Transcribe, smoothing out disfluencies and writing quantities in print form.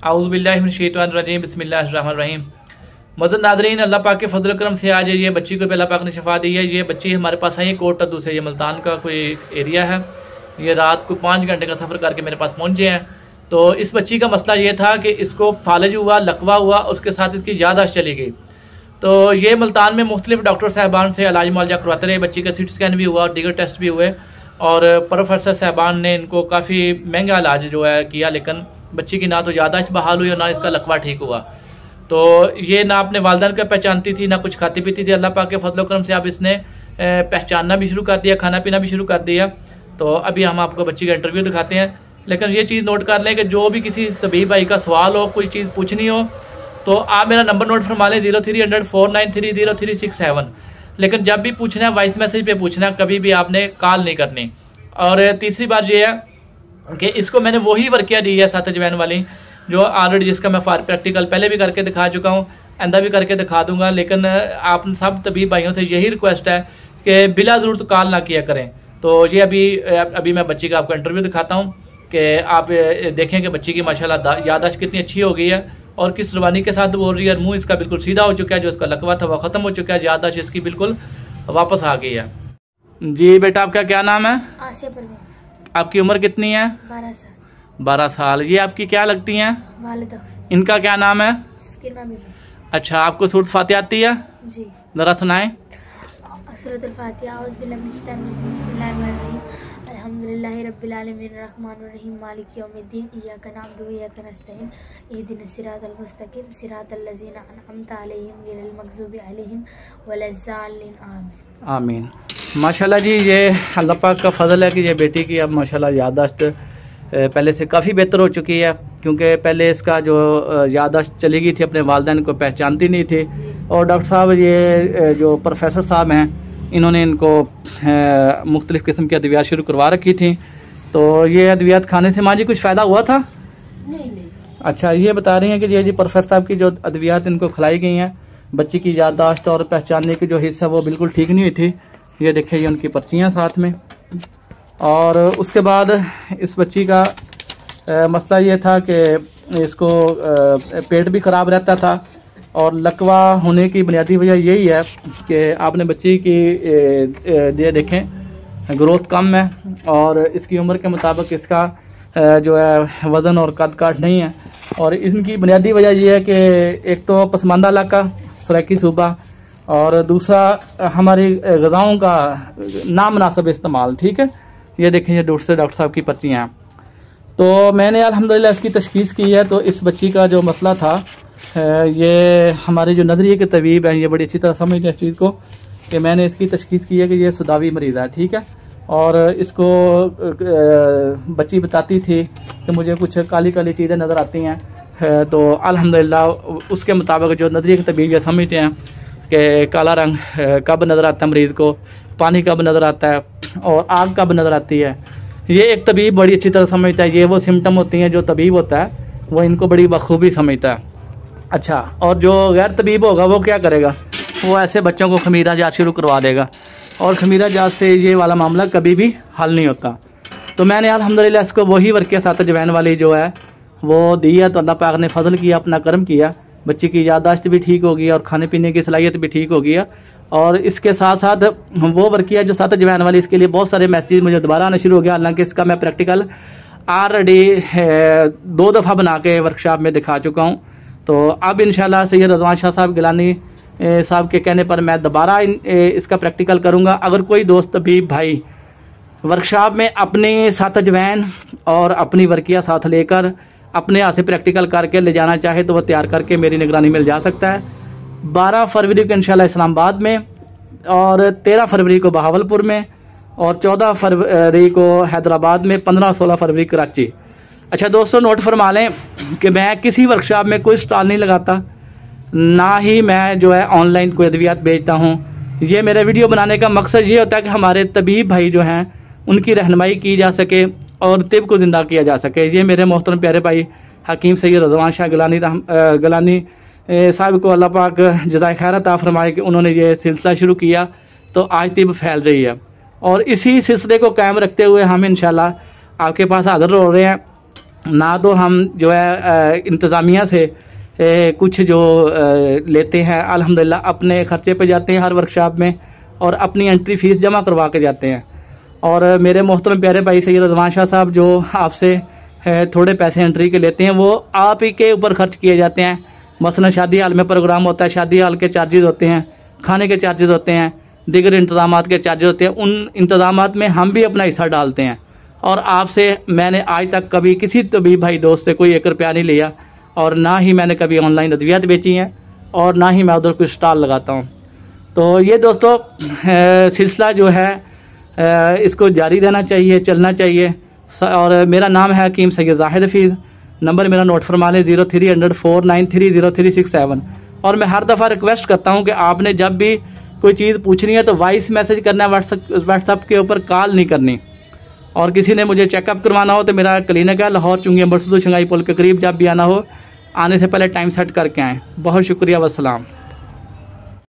आऊज़ुबिल्लाहि मिनश्शैतानिर्रजीम बिस्मिल्लाहिर्रहमानिर्रहीम। मदद नाज़रीन, अल्लाह पाक के फजल करम से आज ये बच्ची को अल्लाह पाक ने शफा दी है। ये बच्ची हमारे पास आई कोट अद्दू से, ये मुल्तान का कोई एरिया है। ये रात को 5 घंटे का सफ़र करके मेरे पास पहुँचे हैं। तो इस बच्ची का मसला ये था कि इसको फालज हुआ, लकवा हुआ, उसके साथ इसकी याददाश्त चली गई। तो ये मुल्तान में मुख्तलिफ डॉक्टर साहबान से इलाज मुआवजा करवाते रहे। बच्ची का सीटी स्कैन भी हुआ और दीगर टेस्ट भी हुए और प्रोफेसर साहबान ने इनको काफ़ी महंगा इलाज जो है किया, लेकिन बच्ची की ना तो याददाश्त बहाल हुई और ना इसका लकवा ठीक हुआ। तो ये ना अपने वालिदैन का पहचानती थी, ना कुछ खाती पीती थी। अल्लाह पाक के फजल करम से अब इसने पहचानना भी शुरू कर दिया, खाना पीना भी शुरू कर दिया। तो अभी हम आपको बच्ची का इंटरव्यू दिखाते हैं। लेकिन ये चीज़ नोट कर लें कि जो भी किसी सभी भाई का सवाल हो, कोई चीज़ पूछनी हो, तो आप मेरा नंबर नोट फरमा लें 0300 493 0367। लेकिन जब भी पूछना है वॉइस मैसेज पे पूछना, कभी भी आपने कॉल नहीं करनी। और तीसरी बात ये है कि इसको मैंने वही वर्किया दी है 7 अजवैन वाली, जो ऑलरेडी जिसका मैं प्रैक्टिकल पहले भी करके दिखा चुका हूँ, आइंदा भी करके दिखा दूंगा। लेकिन आप सब तबीब भाइयों से यही रिक्वेस्ट है कि बिला ज़रूरत कॉल ना किया करें। तो ये अभी मैं बच्ची का आपको इंटरव्यू दिखाता हूँ कि आप देखें कि बच्ची की माशाल्लाह याददाश्त कितनी अच्छी हो गई है और किस रवानी के साथ बोल रही है। मुँह इसका बिल्कुल सीधा हो चुका है, जो इसका लकवा था वो ख़त्म हो चुका है, याददाश्त इसकी बिल्कुल वापस आ गई है। जी बेटा, आपका क्या नाम है? आसिया परवीन। आपकी उम्र कितनी है? 12 साल। 12 साल। ये आपकी क्या लगती हैं? वालिदा। इनका क्या नाम है? सकीना बीबी। अच्छा, आपको सूरत फातिहा आती है? जी। ज़रा सुनाएं। सूरतुल फातिहा। अल्हम्दुलिल्लाहि रब्बिल आलमीन अर्रहमानिर रहीम मालिकि यौमिद्दीन इय्याका नअबुदु व इय्याका नस्तईन इहदिनस सिरातल मुस्तकीम सिरातल लज़ीना अनअमता अलैहिम गैरिल मग़ज़ूबि अलैहिम वलज़्ज़ालिन। आमीन आमीन। माशाल्लाह जी, ये अल्लाह पाक का फ़ज़ल है कि ये बेटी की अब माशाल्लाह याददाश्त पहले से काफ़ी बेहतर हो चुकी है। क्योंकि पहले इसका जो याददाश्त चली गई थी, अपने वालिदैन को पहचानती नहीं थी। और डॉक्टर साहब, ये जो प्रोफेसर साहब हैं, इन्होंने इनको मुख्तलिफ़ किस्म की अद्वियात शुरू करवा रखी थी। तो ये अद्वियात खाने से माँ जी कुछ फ़ायदा हुआ था? नहीं। अच्छा, ये बता रही हैं कि ये जी प्रोफेसर साहब की जो अद्वियात इनको खिलाई गई हैं, बच्ची की याददाश्त और पहचानने की जो हिस्सा वो बिल्कुल ठीक नहीं हुई थी। ये देखिए, ये उनकी पर्चियाँ साथ में। और उसके बाद इस बच्ची का मसला ये था कि इसको पेट भी ख़राब रहता था और लकवा होने की बुनियादी वजह यही है कि आपने बच्ची की ये देखें ग्रोथ कम है और इसकी उम्र के मुताबिक इसका जो है वज़न और कद काठ नहीं है। और इनकी बुनियादी वजह यह है कि एक तो पसमानदा इलाका सराकी सूबा और दूसरा हमारी ग़िज़ाओं का नामुनासिब इस्तेमाल। ठीक है, ये देखें, ये डॉक्टर साहब की पर्चियाँ हैं। तो मैंने अल्हम्दुलिल्लाह इसकी तशख़ीस की है। तो इस बच्ची का जो मसला था, ये हमारे जो नज़रिए के तबीब हैं, ये बड़ी अच्छी तरह समझते हैं इस चीज़ को कि मैंने इसकी तशख़ीस की है कि ये सुदावी मरीज़ है। ठीक है, और इसको बच्ची बताती थी कि मुझे कुछ काली काली चीज़ें नज़र आती हैं। तो अल्हम्दुलिल्लाह उसके मुताबिक जो नज़रिए के तबीब ये समझते हैं कि काला रंग कब नज़र आता है मरीज़ को, पानी कब नज़र आता है और आग कब नज़र आती है, ये एक तबीब बड़ी अच्छी तरह समझता है। ये वो सिम्टम होती हैं जो तबीब होता है वो इनको बड़ी बखूबी समझता है। अच्छा, और जो गैर तबीब होगा वो क्या करेगा? वो ऐसे बच्चों को खमीरा जात शुरू करवा देगा और खमीरा जात से ये वाला मामला कभी भी हल नहीं होता। तो मैंने अल्हम्दुलिल्लाह इसको वही वर्किया 7 अजवैन वाली जो है वो दी है। तो अल्लाह पाक ने फजल किया, अपना करम किया, बच्ची की याददाश्त भी ठीक होगी और खाने पीने की सलाहियत भी ठीक होगी। और इसके साथ साथ वो वर्किया जो 7 अजवैन वाली, इसके लिए बहुत सारे मैसेज मुझे दोबारा आना शुरू हो गया। हालांकि इसका मैं प्रैक्टिकल ऑलरेडी 2 दफ़ा बना के वर्कशॉप में दिखा चुका हूँ। तो अब इंशाल्लाह सैयद रज़वान शाह साहब गिलानी साहब के कहने पर मैं दोबारा इसका प्रैक्टिकल करूँगा। अगर कोई दोस्त तबीब भाई वर्कशॉप में अपने 7 अजवैन और अपनी वर्किया साथ लेकर अपने हाथ से प्रैक्टिकल करके ले जाना चाहे तो वह तैयार करके मेरी निगरानी में जा सकता है। 12 फरवरी को इंशाल्लाह इस्लामाबाद में और 13 फरवरी को बहावलपुर में और 14 फरवरी को हैदराबाद में, 15-16 फरवरी कराची। अच्छा दोस्तों, नोट फरमा लें कि मैं किसी वर्कशॉप में कोई स्टॉल नहीं लगाता, ना ही मैं जो है ऑनलाइन कोई अद्वियात बेचता हूँ। ये मेरा वीडियो बनाने का मकसद ये होता है कि हमारे तबीब भाई जो हैं उनकी रहनुमाई की जा सके और तिब को ज़िंदा किया जा सके। ये मेरे मोहतरम प्यारे भाई हकीम सैयद रज़वान शाह गिलानी साहब को अल्लाह पाक जज़ाए खैर अता फरमाए कि उन्होंने ये सिलसिला शुरू किया तो आज तिब फैल रही है। और इसी सिलसिले को कायम रखते हुए हम इंशाल्लाह आपके पास हाज़िर हो रहे हैं ना तो हम जो है इंतज़ामिया से कुछ जो लेते हैं, अल्हम्दुलिल्लाह अपने ख़र्चे पे जाते हैं हर वर्कशॉप में और अपनी एंट्री फ़ीस जमा करवा के जाते हैं। और मेरे मोहतरम प्यारे भाई सैयद रज़वान शाह साहब जो आपसे थोड़े पैसे एंट्री के लेते हैं, वो आप ही के ऊपर खर्च किए जाते हैं। मसलन शादी हाल में प्रोग्राम होता है, शादी हाल के चार्जेज़ होते हैं, खाने के चार्जेज़ होते हैं, दीगर इंतज़ामात के चार्जेज़ होते हैं। उन इंतज़ामात में हम भी अपना हिस्सा डालते हैं। और आपसे मैंने आज तक कभी किसी तबीब भाई दोस्त से कोई 1 रुपया नहीं लिया, और ना ही मैंने कभी ऑनलाइन अद्वियात बेची हैं, और ना ही मैं उधर कोई स्टॉल लगाता हूँ। तो ये दोस्तों सिलसिला जो है इसको जारी रहना चाहिए, चलना चाहिए। और मेरा नाम है हकीम सैयद ज़ाहिद हफीज़। नंबर मेरा नोट फरमा लें 0300493037। और मैं हर दफ़ा रिक्वेस्ट करता हूँ कि आपने जब भी कोई चीज़ पूछनी है तो वॉइस मैसेज करना है, व्हाट्सएप के ऊपर कॉल नहीं करनी। और किसी ने मुझे चेकअप करवाना हो तो मेरा क्लिनिक है लाहौर चुंगी बरसदू शंघाई पुल के करीब। जब भी आना हो, आने से पहले टाइम सेट करके आएँ। बहुत शुक्रिया, वस्सलाम।